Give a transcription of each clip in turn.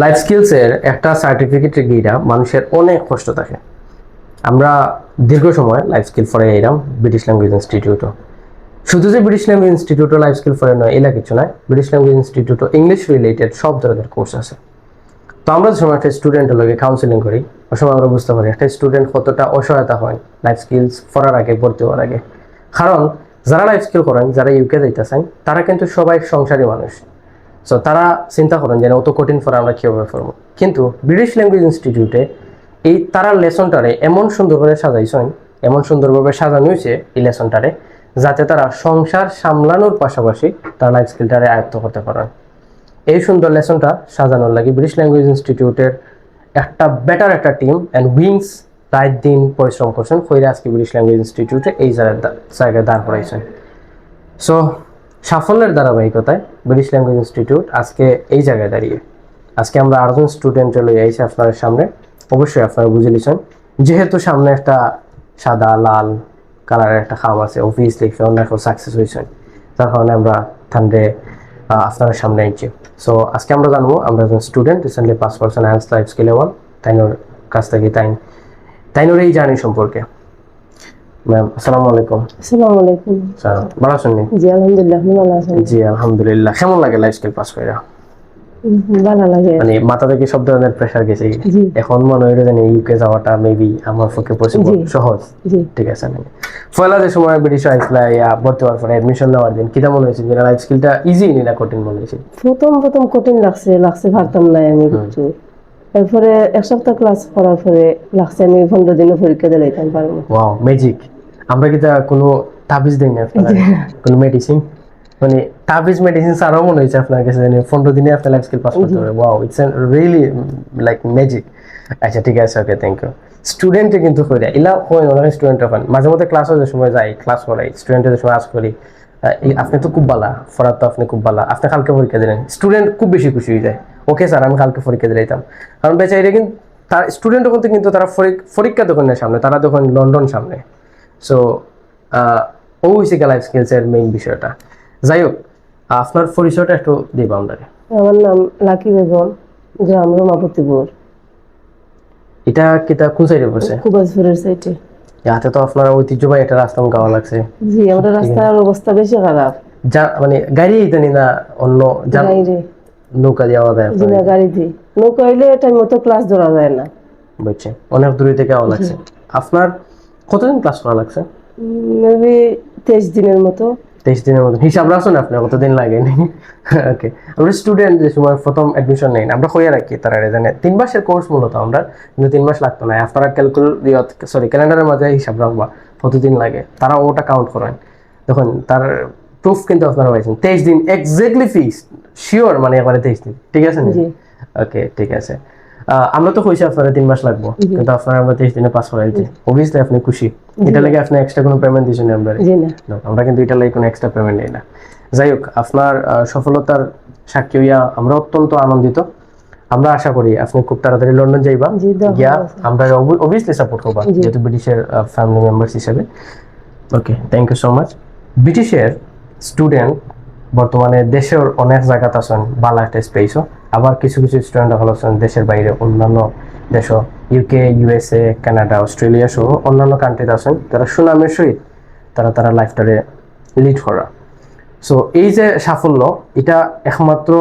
Life স্কিলসের একটা সার্টিফিকেটের গিয়েটা মানুষের অনেক কষ্ট থাকে। আমরা দীর্ঘ সময় লাইফ স্কিল ফরে এলাম ব্রিটিশ ল্যাঙ্গুয়েজ ইনস্টিটিউটও। শুধু যে ব্রিটিশ ল্যাঙ্গুয়েজ ইনস্টিটিউটও লাইফ স্কিল ফরে নয়, এলা কিছু নয়, ব্রিটিশ ল্যাঙ্গুয়েজ ইনস্টিটিউটও ইংলিশ রিলেটেড সব ধরনের কোর্স আছে। তো আমরা যে সময় একটা স্টুডেন্টের লগে কাউন্সিলিং করি, ওই সময় আমরা বুঝতে পারি একটা স্টুডেন্ট কতটা অসহায়তা হয় লাইফ স্কিলস পড়ার আগে, ভর্তি হওয়ার আগে। কারণ যারা লাইফ স্কিল করেন, যারা ইউকে যাইতেছেন, তারা কিন্তু সবাই সংসারী মানুষ। সো তারা চিন্তা করেন যে অত কঠিন পড়া আমরা কীভাবে পড়বো। কিন্তু ব্রিটিশ ল্যাঙ্গুয়েজ ইনস্টিটিউটে এই তারা লেসনটারে এমন সুন্দর করে সাজাইছেন, এমন সুন্দরভাবে সাজানো হয়েছে এই লেসনটারে, যাতে তারা সংসার সামলানোর পাশাপাশি তারা লাইফ স্কিলটারে আয়ত্ত করতে পারেন। এই সুন্দর লেসনটা সাজানোর লাগে ব্রিটিশ ল্যাঙ্গুয়েজ ইনস্টিটিউটের একটা বেটার একটা টিম অ্যান্ড উইংস রাত দিন পরিশ্রম করছেন, কইরা আজকে ব্রিটিশ ল্যাঙ্গুয়েজ ইনস্টিটিউটে এই জায়গায় দাঁড় করাইছেন। সো সাফল্যের ধারাবাহিকতায় ব্রিটিশ ল্যাঙ্গুয়েজ ইনস্টিটিউট আজকে এই জায়গায় দাঁড়িয়ে। আজকে আমরা আরেকজন স্টুডেন্টে লই আইছি আপনাদের সামনে। অবশ্যই আপনারা বুঝে নিছেন, যেহেতু সামনে একটা সাদা লাল কালারের একটা খাম আছে, অবভিয়াসলি অনেক সাকসেস হয়েছেন, যার কারণে আমরা থান্ডে আপনাদের সামনে আইছি। সো আজকে আমরা জানবো, আমরা একজন স্টুডেন্ট রিসেন্টলি পাস করছেন আইএলটিএস লাইফ স্কিল 1, তাইনোর কাছ থেকে তাইনোর এই জার্নি সম্পর্কে। ম্যাম আসসালামু আলাইকুম। আসসালামু আলাইকুম। ভালো আছেন? জি আলহামদুলিল্লাহ, আপনি ভালো আছেন? জি আলহামদুলিল্লাহ। কেমন লাগে লাইফ স্কিল পাস করে? ভালো লাগে। মানে মাথা থেকে সব ধরনের প্রেশার গেছে, এখন মনে হয় যে ইউকে যাওয়াটা মেবি আমার পক্ষে পসিবল, সহজ। ঠিক আছে। পয়লা যে সময় ব্রিটিশ আইসলা ভর্তি হওয়ার পরে অ্যাডমিশন নেওয়ার দিন কিটা মনে হয়েছিল? লাইফ স্কিলটা ইজি না কঠিন মনে হয়েছিল? প্রথম কঠিন লাগছে পারতাম না আমি কিছু। তারপরে এক সপ্তাহ ক্লাস করার পরে লাগছে আমি 15 দিনে পরীক্ষা দিলাইতাম পারবো। Wow, magic. আমরা কিটা কোনো তাবিজ দেই না আপনারা, কোনো মেডিসিন, মানে তাবিজ মেডিসিন ছাড়াও মনে হয়েছে আপনার কাছে 15 দিনে আপনার লাইফ স্কিল পাস করতে পারবে? Wow, it's really like magic. আচ্ছা ঠিক আছে, ওকে, থ্যাংক ইউ। স্টুডেন্টে কিন্তু করে এলা হয় অনেক স্টুডেন্ট এখন মাঝে মধ্যে ক্লাসে যে সময় যাই, ক্লাস করাই স্টুডেন্টের যে সময় আজ করি, আপনি তো খুব ভালো ফরাত, তো আপনি খুব ভালো, আপনি কালকে পরীক্ষা দিলেন, স্টুডেন্ট খুব বেশি খুশি হয়ে যায়। ওকে স্যার, আমি কালকে পরীক্ষা দিলাম। কারণ বেচাইরে কিন্তু তার স্টুডেন্ট কিন্তু তারা পরীক্ষা দোকানের সামনে, তারা তখন লন্ডন সামনে। সো ও হয়েছে লাইফ স্কিলসের মেইন বিষয়টা। যাই হোক, আপনার পরিচয়টা একটু দিবা আমাদের। আমার নাম লাকি বেগম, গ্রাম রমাপতিপুর। এটা কিটা কোন সাইডে পড়ছে? কুবাজপুরের সাইডে। হাতে তো আপনার ঐতিহ্যবাহী একটা রাস্তা গাওয়া লাগছে। জি, আমাদের রাস্তার অবস্থা বেশি খারাপ। যা মানে গাড়ি এইটানি না অন্য নৌকা যাওয়া যায়? জি না, গাড়ি দিয়ে নৌকা হইলে টাইম মতো ক্লাস ধরা যায় না। বুঝছি, অনেক দূরে থেকে আওয়া লাগছে। আপনার কতদিন ক্লাস করা লাগছে? মেবি 23 দিনের মতো। 23 দিনের মতো হিসাব রাখছেন আপনার কতদিন লাগে? ওকে, আমরা স্টুডেন্ট যে সময় প্রথম অ্যাডমিশন নেই, আমরা হইয়া রাখি তারা জানে 3 মাসের কোর্স মূলত আমরা, কিন্তু 3 মাস লাগতো না। আপনারা ক্যালেন্ডারের মাঝে হিসাব রাখবা কতদিন লাগে, তারা ওটা কাউন্ট করেন। দেখুন তার প্রুফ কিন্তু আপনারা পাইছেন 23 দিন এক্স্যাক্টলি ফিক্সড, শিওর, মানে একবারে 23 দিন। ঠিক আছে না? ওকে ঠিক আছে। আমরা তো কইছি আপনারা 3 মাস লাগবো, কিন্তু আপনারা আমরা 23 দিনে পাস করাইছি। অবভিয়াসলি আপনি খুশি? এটা লাগে আপনি এক্সট্রা কোনো পেমেন্ট দিয়েছেন আমরা? আমরা কিন্তু এটা লাগে কোনো এক্সট্রা পেমেন্ট নেই না। যাই হোক, আপনার সফলতার সাক্ষী হইয়া আমরা অত্যন্ত আনন্দিত। আমরা আশা করি আপনি খুব তাড়াতাড়ি লন্ডন যাইবা, গিয়া আমরা অবভিয়াসলি সাপোর্ট করবা যেহেতু ব্রিটিশের ফ্যামিলি মেম্বার্স হিসেবে। ওকে, থ্যাংক ইউ সো মাচ। ব্রিটিশের স্টুডেন্ট বর্তমানে দেশের অনেক জায়গাতে আছেন, ভালো একটা স্পেসও। আবার কিছু স্টুডেন্ট ভালো আছেন দেশের বাইরে, অন্যান্য দেশও, ইউকে, ইউএসএ, কানাডা, অস্ট্রেলিয়া সহ অন্যান্য কান্ট্রিতে আছেন, তারা সুনামের সহিত তারা লাইফটারে লিড করা। সো এই যে সাফল্য, এটা একমাত্র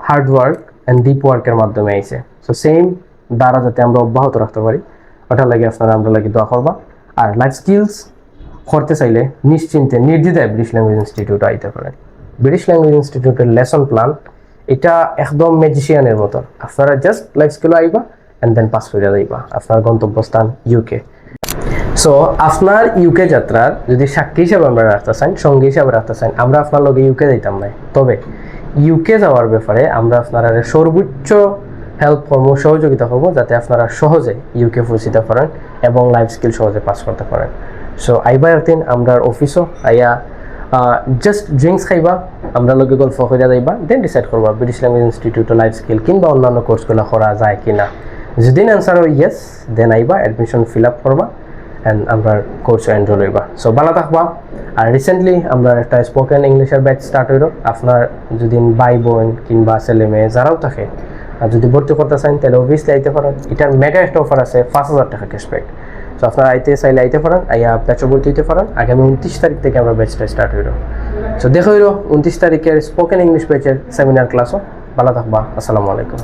হার্ড ওয়ার্ক অ্যান্ড ডিপ ওয়ার্কের মাধ্যমে আইছে। সো সেম দ্বারা যাতে আমরা অব্যাহত রাখতে পারি, ওটা লাগে আপনারা আমরা লাগে দোয়া করবা। আর লাইফ স্কিলস করতে চাইলে নিশ্চিন্তে নির্দ্বিধায় ব্রিটিশ ল্যাঙ্গুয়েজ ইনস্টিটিউটে আইতে পারেন। ব্রিটিশ ল্যাঙ্গুয়েজ ইনস্টিটিউটের লেসন প্ল্যান এটা একদম ম্যাজিশিয়ানের মতো। আপনারা জাস্ট লাইফ স্কিল আইবা অ্যান্ড দেন পাস করে যাইবা আপনার গন্তব্যস্থান ইউকে। সো আপনার ইউকে যাত্রার যদি সাক্ষী হিসাবে আমরা রাখতে চাই, সঙ্গী হিসাবে রাখতে চাই, আমরা আপনার লগে ইউকে যাইতাম না। তবে ইউকে যাওয়ার ব্যাপারে আমরা আপনারা সর্বোচ্চ হেল্প করবো, সহযোগিতা করবো, যাতে আপনারা সহজে ইউকে পৌঁছিতে পারেন এবং লাইফ স্কিল সহজে পাস করতে পারেন। সো আইবা একদিন আমরা অফিসও আইয়া জাস্ট ড্রিঙ্কস খাইবা, আমরা লগে গল্প হইয়া যাইবা, দেন ডিসাইড করবা ব্রিটিশ ল্যাঙ্গুয়েজ ইনস্টিটিউটে লাইফ স্কিল কিংবা অন্যান্য কোর্সগুলো করা যায় কিনা। যদি অ্যান্সার হয় ইয়েস, দেন আইবা, অ্যাডমিশন ফিল আপ করবা অ্যান্ড আমরা কোর্সে এনরোল হইবা। সো ভালো থাকবা। আর রিসেন্টলি আমরা একটা স্পোকেন ইংলিশের ব্যাচ স্টার্ট হইল। আপনার যদি ভাই বোন কিংবা ছেলে মেয়ে যারাও থাকে, আর যদি ভর্তি করতে চান তাহলে অবভিয়াসলি আইতে পারেন। এটার মেগা একটা অফার আছে 5,000 টাকা ক্যাশব্যাক। সো আপনারা আইতে চাইলে আইতে পারেন, আইয়া ব্যাচও ভর্তি হইতে পারেন। আগামী 29 তারিখ থেকে আমরা ব্যাচটা স্টার্ট হইল। সো দেখা হইল 29 তারিখের স্পোকেন ইংলিশ ব্যাচের সেমিনার ক্লাসও। ভালো থাকবা, আসসালামু আলাইকুম।